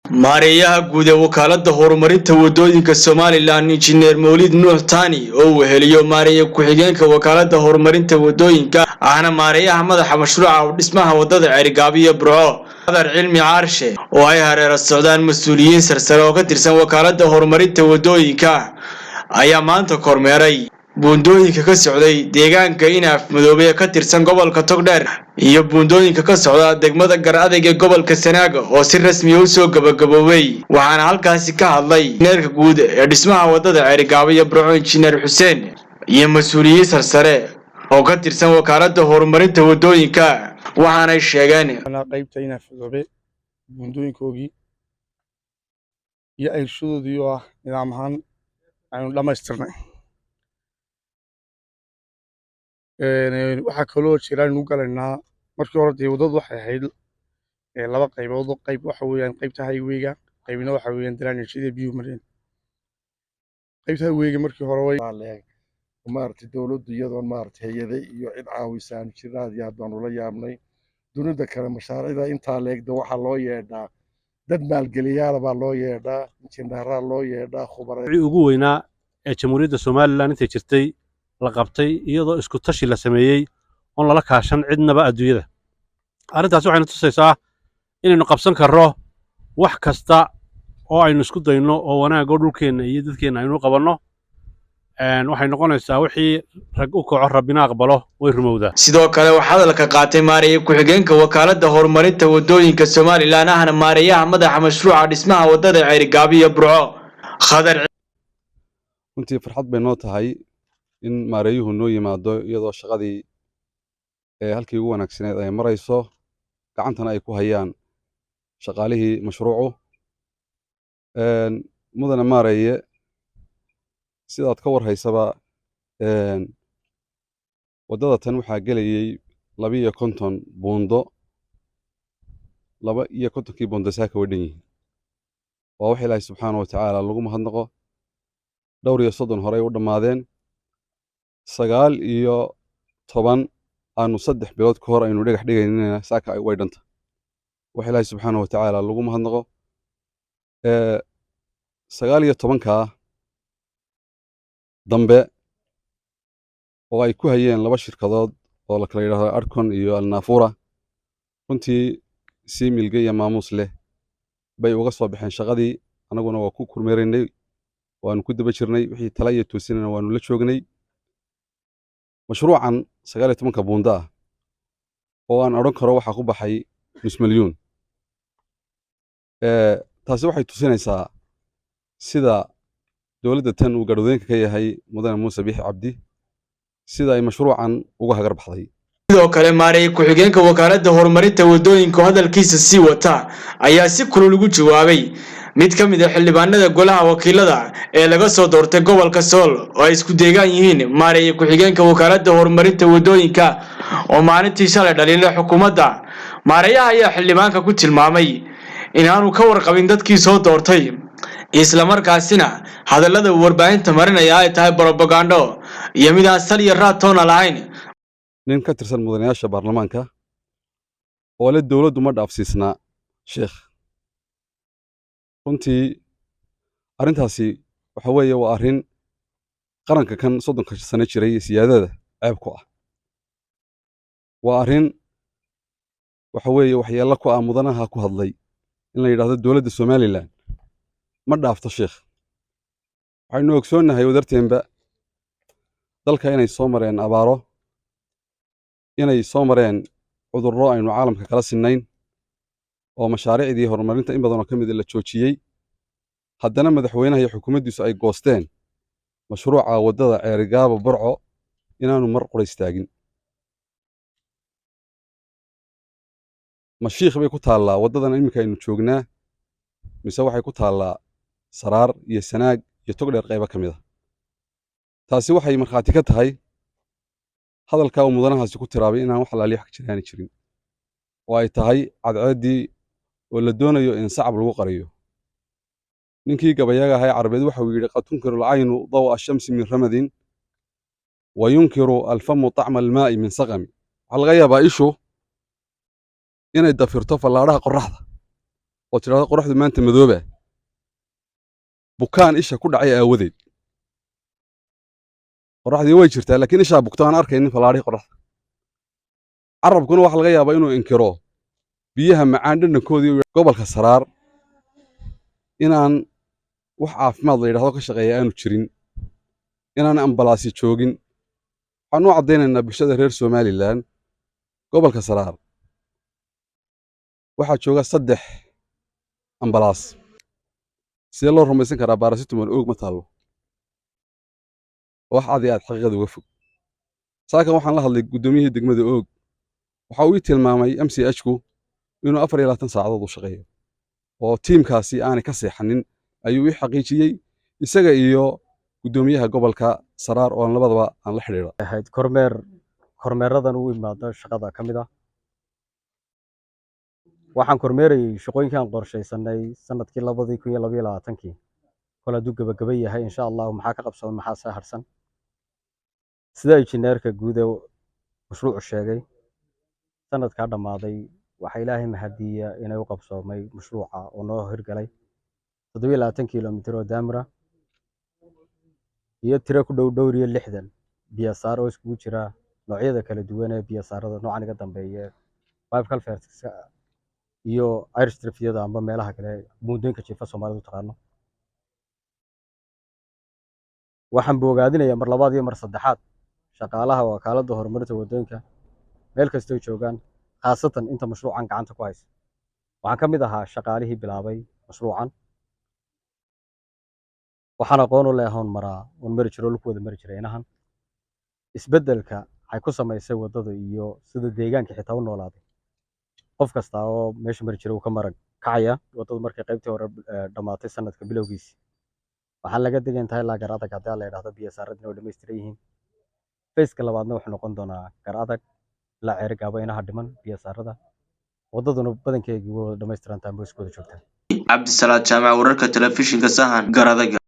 maareeyaha guud ee wakaaladda horumarinta wadooyinka Somaliland Engineer Mawlid Nuux Tani oo weheliyo maareeya ku-xigeenka wakaaladda horumarinta wadooyinka ahna maareeyaha madaxa mashruuca dhismaha wadada Cerigaabiyo Burco Qadar Cilmi Caarshe oo ay hareer socdaan mas'uuliyiin sarsare oo ka tirsan wakaaladda horumarinta wadooyinka ayaa maanta kormeeray buundooyinka ka socday deegaanka Inaaf Madoobe ka tirsan gobolka Togdheer iyo buundooyinka ka socda degmada Garadeg ee gobolka Sanaag oo si rasmi ah u soo gabagaboobay waxaana halkaasi ka hadlay injineerka guud ee dhismaha wadada Cerigaabiyo Burco Injineer Xuseen iyo mas'uuliyiin sarsare oo ka tirsan wakaaladda horumarinta wadooyinka waxaana ay sheegeen qaybta Inaaf Madoobe buundooyinkoogii iyo ayrshadoodii oo ah nidaam ahaan aynu dhamaystirnay waxaa kaloo jira inuu galaynaa markii hore dee wadadu waxay ahayd laba qaybood qayb waxa weeyaan qaybta highwayga qaybna waxa weeyaan drainage biyo mareen qaybta highwayga markii hore way maartay dawladdu iyadoon maartay hay'ado iyo cid caawisaan jiraad iyo baan ula yaabnay dunida kale mashaariicda intaa leegda waxa loo yeedhaa dad maalgeliyaal baa loo yeedhaa injineeraa loo yeedhaa khubarada ugu weynaa ee jamhuuriyadda Somaliland intay jirtay la qabtay iyadoo isku tashi la sameeyay oo lala kaashan cidnaba adduunyada arrintaas waxay tusaysaa inaynu qabsan karro wax kasta oo aynu isku dayno oo wanaag oo dhulkeena iyo dadkeena aynu qabanno waxay noqonaysaa wixii rag u kaco rabbina aqbalo way rumowdaa sidoo kale waxa hadalka qaatay maareeyaha ku-xigeenka wakaaladda horumarinta wadooyinka Somaliland ahna maareeyaha madaxa mashruuca dhismaha wadada Cerigaabiyo Burco Qadar runtii farxad bay noo tahay in maareeyuhu noo yimaado iyadoo shaqadii halkii ugu wanaagsaneed ay marayso gacantana ay ku hayaan shaqaalihii mashruucu mudana maareeye sidaad ka warhaysaba waddada tan waxaa gelayay 250 buundo 250kii buundo saaka way dhan yihiin waa wax Ilaahay subxaanahu wa tacaala lagu mahadnaqo dhowr iyo 30 hore ay u dhammaadeen 19 aanu 3 bilood ka hor aynu dhagax dhigaynaa saaka ay way dhanta wax Ilaahay subxaanahu wa tacaala lagu mahadnaqo 19ka dambe oo ay ku hayeen laba shirkadood oo la kala yiraahdo Arkon iyo Alnafura runtii si milga iyo maamuus leh bay uga soo baxeen shaqadii anaguna waa ku kurmeereynay waanu ku daba jirnay wixii tala iyo toosinana waanu la joognay mashruucan 19 buunda ah oo aan oran karo waxa ku baxay nus milyan taasi waxay tusinaysaa sida dawladda tan uu gaadhooyinka ka yahay mudane Muuse Biixi Cabdi sida ay mashruucan uga hagar baxday sidoo kale maareeyaha ku-xigeenka wakaaladda horumarinta wadooyinka hadalkiisa sii wata ayaa si kulul ugu jawaabay mid ka mid ah xildhibaanada golaha wakiilada ee laga soo doortay gobolka Sool oo ay isku deegaan yihiin maareeyaha ku-xigeenka wakaaladda horumarinta wadooyinka oo maalintii shalay dhaliilay xukuumadda maareeyaha ayaa xildhibaanka ku tilmaamay in aanu ka warqabin dadkii soo doortay isla markaasina hadallada warbaahinta marinaya ay tahay propaganda iyo mid aan sal iyo raad toona lahayn nin ka tirsan mudanayaasha baarlamaanka oo la dawladdu ma dhaafsiisnaa sheekh runtii arrintaasi waxa weeye waa arrin qaranka kan 30 sano jiray siyaadada ceeb ku ah waa arrin waxa weeye waxyeello ku ah mudanaha ku hadlay in la yiraahdo dawladda Somaliland ma dhaafto sheekh waxaynu ogsoonahay wadarteenba dalka inay soo mareen abaaro inay soo mareen cudurro aynu caalamka kala sinnayn oo mashaariicdii horumarinta in badan oo ka mid la joojiyay haddana madaxweynaha iyo xukuumaddiisu ay goosteen mashruuca wadada Cerigaabiyo Burco inaanu mar qura istaagin mashiikh bay ku taallaa wadadan iminka aynu joognaa mise waxay ku taallaa Saraar iyo Sanaag iyo Togdheer qaybo ka mid ah taasi waxay markhaati ka tahay hadalka uu mudanahaasi ku tiraabay inaan wax laaliyo xaq jiraan jirin oo ay tahay cadceedii oo la doonayo in sacab lagu qariyo ninkii gabayaga ahaa Carabeed waxa uu yiri qatunkiru al-aynu daw ash-shamsi min ramadin wa yunkiru al-famu ta'ma al-ma'i min saqami waxa laga yaabaa ishu inay dafirto fallaaraha qorraxda oo tiraahdo qoraxdu maanta madooba bukaan isha ku dhacay aawadeed qoraxdii way jirtaa laakiin ishaa bugtaan arkaynin falaadhii qoraxda carabkuna waxa laga yaabaa inuu inkiro biyaha macaan dhadhankoodii gobolka Saraar inaan wax caafimaad la yiraahdo ka shaqeeya aanu jirin inaan ambalaasi joogin waxaan u cadeynaynaa bulshada reer Somaliland gobolka Saraar waxaa jooga 3 ambalaas sidee loo rumaysan karaa paracetamol oog ma taalo wax aad xaqiiqada uga fog saakan waxaan la hadlay gudoomiyihii degmada oog waxa uu tilmaamay MCH-ku inuu 24 saacadood u shaqeeyo oo tiimkaasi aanay ka seexanin ayuu i xaqiijiyay isaga iyo gudoomiyaha gobolka Saraar oo labadaba aan la xiriiro ahayd kormeeradan u imaado shaqada kamid ah waxaan kormeerayay shaqooyinkan qorsheysanay sanadkii 2022 kala du gabagabay yahay insha Allah maxaa ka qabsoon maxaa soo harsan sida injineerka guud ee mashruucu sheegay sanadka dhamaaday waxa Ilaahay mahadiya inay u qabsoomay mashruuca oo noo hirgalay 27 kiiloomitir oo daamra iyo tiro ku dhow 60 biyo saar oo isku jira noocyada kala duwan ee biyo saarada noocan iga dambeeya pipe culverts iyo airstripyada amba meelaha kale muudooyinka jiifa Soomaalidu taqaano waxaan boogaadinayaa mar labaad iyo mar saddexaad shaqaalaha wakaaladda horumarinta wadooyinka meel kasta oo joogan khaasatan inta mashruucan gacanta ku haysa waxaan kamid ahaa shaqaalihii bilaabay mashruucan waxaan aqoon u leeyahay maraa oo mari jiro ku wada mari jiray inahan isbedelka ay ku sameysay wadada iyo sida deegaanka xitaa u noolaaday qof kasta oo meesha mari jiro ka marag kacaya wadada markay qaybtii hore dhamaatay sanadka bilowgiisa waxaan laga degan tahay la gar adag haddii la yiraahdo biyo saaradna oo dhameystiran yihiin feeska labaadna wuxuu noqon doonaa gar adag la ceerigaabo inaha dhiman biyo saarada wadaduna badankeedu waa dhameystiran tahay buu isku wada joogtaa Cabdi Salaad Jaamac wararka telefishinka Sahan gar adag